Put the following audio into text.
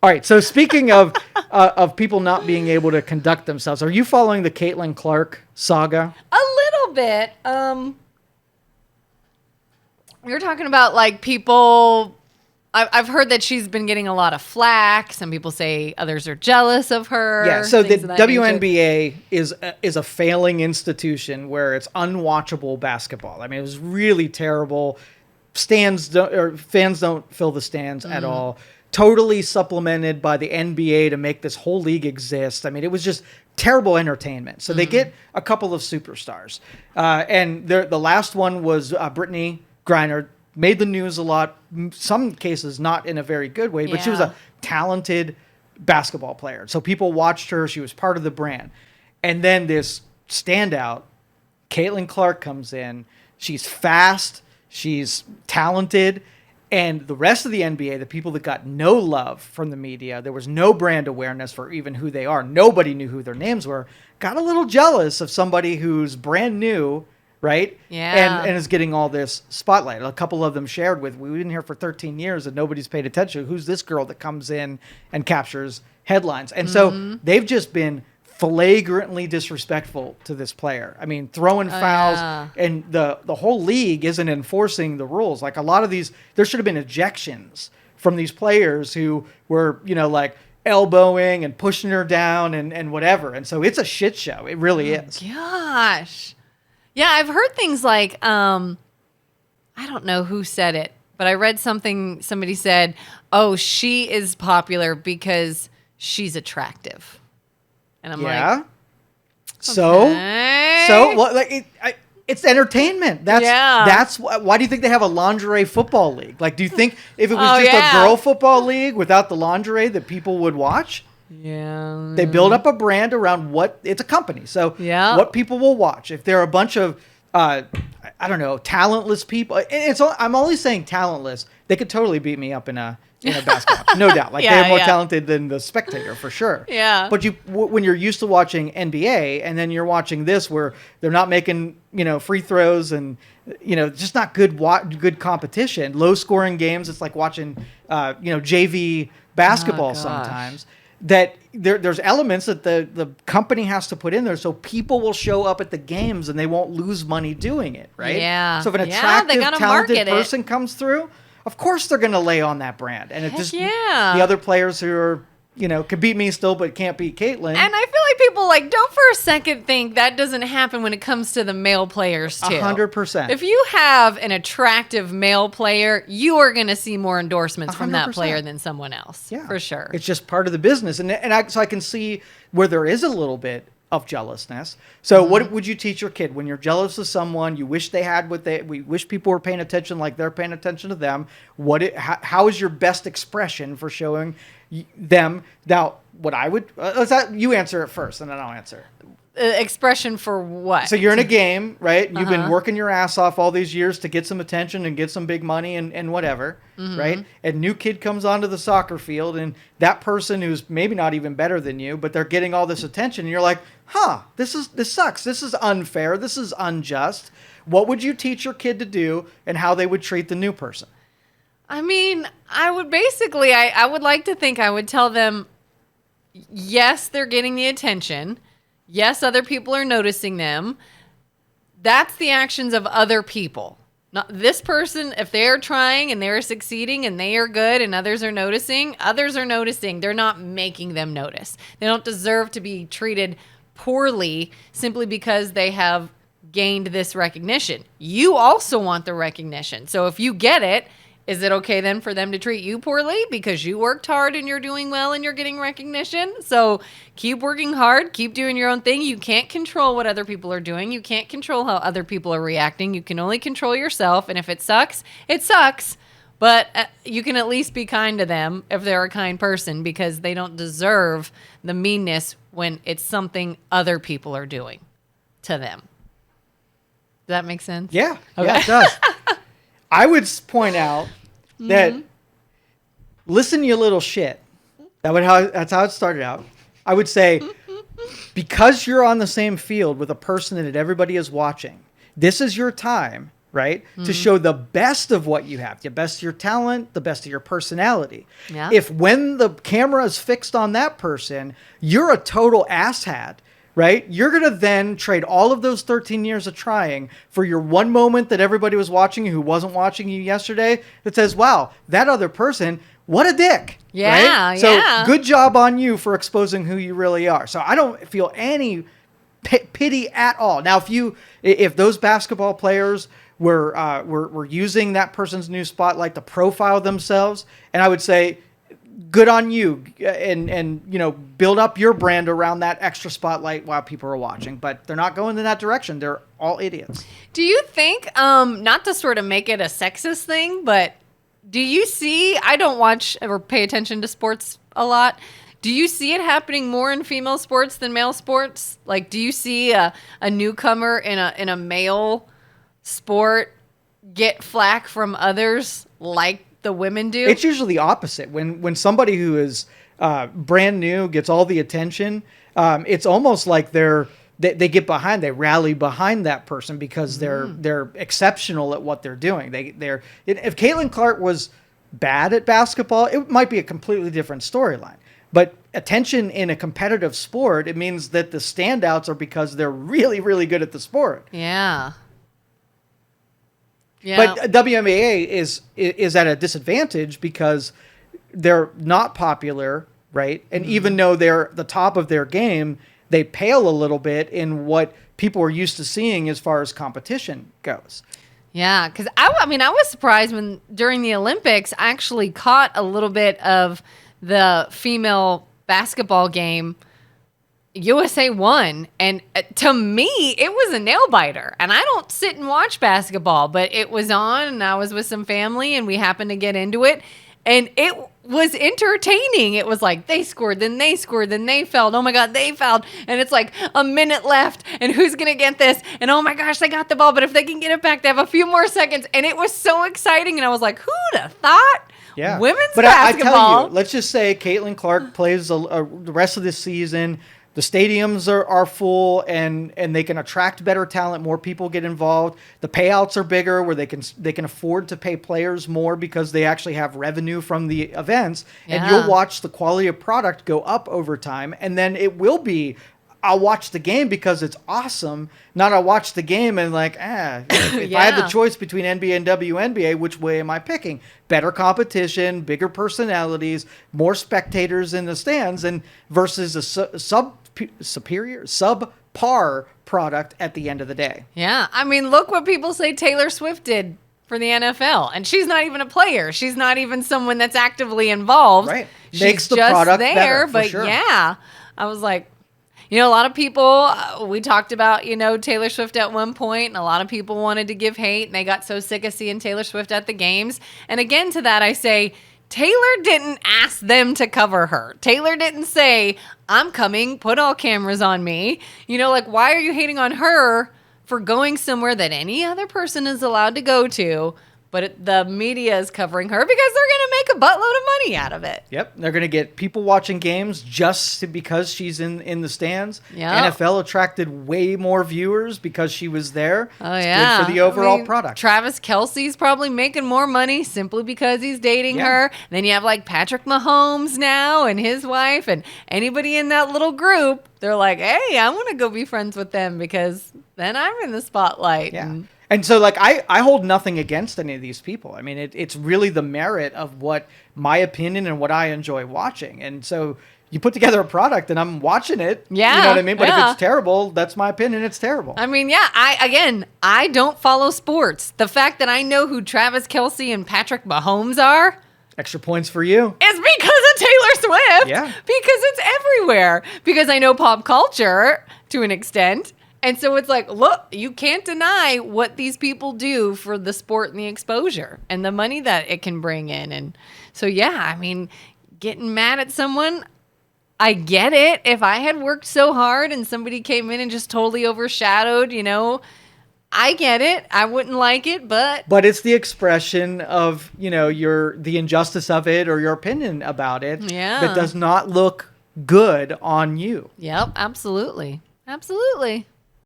All right. So speaking of people not being able to conduct themselves, are you following the Caitlin Clark saga? A little bit. You're talking about like people. I've heard that she's been getting a lot of flack. Some people say others are jealous of her. Yeah, so the WNBA WNBA is a failing institution where it's unwatchable basketball. I mean, it was really terrible. Fans don't fill the stands at all. Totally supplemented by the NBA to make this whole league exist. I mean, it was just terrible entertainment. So they get a couple of superstars, and the last one was Brittany Griner. Made the news a lot, some cases not in a very good way, but she was a talented basketball player. So people watched her. She was part of the brand. And then this standout, Caitlin Clark, comes in. She's fast. She's talented. And the rest of the NBA, the people that got no love from the media, there was no brand awareness for even who they are. Nobody knew who their names were. Got a little jealous of somebody who's brand new, right? Yeah. And is getting all this spotlight. A couple of them shared we've been here for 13 years and nobody's paid attention. Who's this girl that comes in and captures headlines? And so they've just been flagrantly disrespectful to this player. I mean, throwing fouls, and the whole league isn't enforcing the rules. Like a lot of these, there should have been ejections from these players who were, like elbowing and pushing her down and whatever. And so it's a shit show. It really is. Gosh. Yeah, I've heard things like, I don't know who said it, but I read somebody said, oh, she is popular because she's attractive. And I'm like, so okay. what? Like it's entertainment. That's why do you think they have a lingerie football league? Like, do you think if it was just a girl football league without the lingerie that people would watch? Yeah. They build up a brand around it's a company. So what people will watch. If there are a bunch of, I don't know, talentless people, and I'm only saying talentless. They could totally beat me up in a basketball, no doubt. Like they're more talented than the spectator for sure. Yeah. But when you're used to watching NBA and then you're watching this where they're not making, free throws and, just not good competition, low scoring games. It's like watching, JV basketball sometimes. That there's elements that the company has to put in there so people will show up at the games and they won't lose money doing it, right? Yeah. So if an attractive, talented person comes through, of course they're going to lay on that brand. And the other players who are, could beat me still but can't beat Caitlin. And I feel like people don't for a second think that doesn't happen when it comes to the male players too. 100%. If you have an attractive male player, you are going to see more endorsements from that player than someone else. Yeah, for sure. It's just part of the business. So I can see where there is a little bit of jealousness. So what would you teach your kid when you're jealous of someone? You wish they had we wish people were paying attention like they're paying attention to them. How is your best expression for showing them? Now, what I would you answer it first, and then I'll answer. Expression for what? So you're in a game, right? You've been working your ass off all these years to get some attention and get some big money and whatever, right? And new kid comes onto the soccer field, and that person who's maybe not even better than you, but they're getting all this attention, and you're like, this sucks. This is unfair. This is unjust. What would you teach your kid to do and how they would treat the new person? I mean, I would basically, I would like to think I would tell them, yes, they're getting the attention. Yes, other people are noticing them. That's the actions of other people. Not this person, if they're trying and they're succeeding and they are good and others are noticing. They're not making them notice. They don't deserve to be treated poorly simply because they have gained this recognition. You also want the recognition. So if you get it, is it okay then for them to treat you poorly because you worked hard and you're doing well and you're getting recognition? So keep working hard, keep doing your own thing. You can't control what other people are doing. You can't control how other people are reacting. You can only control yourself. And if it sucks, it sucks. But you can at least be kind to them if they're a kind person because they don't deserve the meanness when it's something other people are doing to them. Does that make sense? Yeah, okay. Yeah, it does. I would point out that listen, you little shit. That's how it started out. I would say, because you're on the same field with a person that everybody is watching, this is your time, right? To show the best of what you have, the best of your talent, the best of your personality. Yeah. If when the camera is fixed on that person, you're a total asshat, right? You're going to then trade all of those 13 years of trying for your one moment that everybody was watching you who wasn't watching you yesterday that says, wow, that other person, what a dick. Yeah, right? So yeah. good job on you for exposing who you really are. So I don't feel any pity at all. Now, if those basketball players were using that person's new spotlight to profile themselves, and I would say, good on you, and build up your brand around that extra spotlight while people are watching. But they're not going in that direction. They're all idiots. Do you think, not to sort of make it a sexist thing, but do you see, I don't watch or pay attention to sports a lot. Do you see it happening more in female sports than male sports? Like, do you see a newcomer in a male sport get flack from others like the women do? It's usually the opposite. When somebody who is brand new gets all the attention, it's almost like they get behind, they rally behind that person because they're exceptional at what they're doing. If Kelin Clark was bad at basketball, it might be a completely different storyline. But attention in a competitive sport, it means that the standouts are because they're really, really good at the sport. Yeah. Yeah. But WNBA is at a disadvantage because they're not popular, right? And even though they're the top of their game, they pale a little bit in what people are used to seeing as far as competition goes. Yeah, because I was surprised when during the Olympics I actually caught a little bit of the female basketball game. USA won, and to me it was a nail biter, and I don't sit and watch basketball, but it was on and I was with some family and we happened to get into it, and it was entertaining. It was like they scored, then they scored, then they fouled, oh my god, they fouled, and it's like a minute left and who's gonna get this, and oh my gosh, they got the ball, but if they can get it back they have a few more seconds, and it was so exciting, and I was like, who'd have thought? Yeah, women's but basketball. I tell you, let's just say Kelin Clark plays the rest of this season. The stadiums are full, and they can attract better talent. More people get involved. The payouts are bigger, where they can afford to pay players more because they actually have revenue from the events. Yeah. And you'll watch the quality of product go up over time, and then it will be, I'll watch the game because it's awesome. Not I'll watch the game and like, if I had the choice between NBA and WNBA, which way am I picking? Better competition, bigger personalities, more spectators in the stands, and versus a subpar product at the end of the day. Yeah, I mean, look what people say Taylor Swift did for the NFL, and she's not even a player. She's not even someone that's actively involved. Right, she's makes the just product there. better, for but sure. yeah, I was like, a lot of people. We talked about Taylor Swift at one point, and a lot of people wanted to give hate, and they got so sick of seeing Taylor Swift at the games. And again, to that, I say, Taylor didn't ask them to cover her. Taylor didn't say, I'm coming, put all cameras on me. Why are you hating on her for going somewhere that any other person is allowed to go to, but the media is covering her because they're going to make a buttload of money out of it. Yep, they're going to get people watching games just because she's in the stands. Yep. NFL attracted way more viewers because she was there. Oh, it's yeah. good for the overall product. Travis Kelce's probably making more money simply because he's dating her. Then you have Patrick Mahomes now and his wife, and anybody in that little group, they're like, hey, I want to go be friends with them because then I'm in the spotlight. Yeah. And so, I hold nothing against any of these people. I mean, it's really the merit of what my opinion and what I enjoy watching. And so you put together a product and I'm watching it. Yeah. You know what I mean? But yeah. if it's terrible, that's my opinion. It's terrible. I mean, yeah, I don't follow sports. The fact that I know who Travis Kelce and Patrick Mahomes are. Extra points for you. It's because of Taylor Swift. Yeah. Because it's everywhere. Because I know pop culture to an extent. And so it's like, look, you can't deny what these people do for the sport and the exposure and the money that it can bring in. And so, yeah, I mean, getting mad at someone, I get it. If I had worked so hard and somebody came in and just totally overshadowed, I get it. I wouldn't like it, but it's the expression of, the injustice of it or your opinion about it. Yeah. That does not look good on you. Yep, absolutely. Absolutely.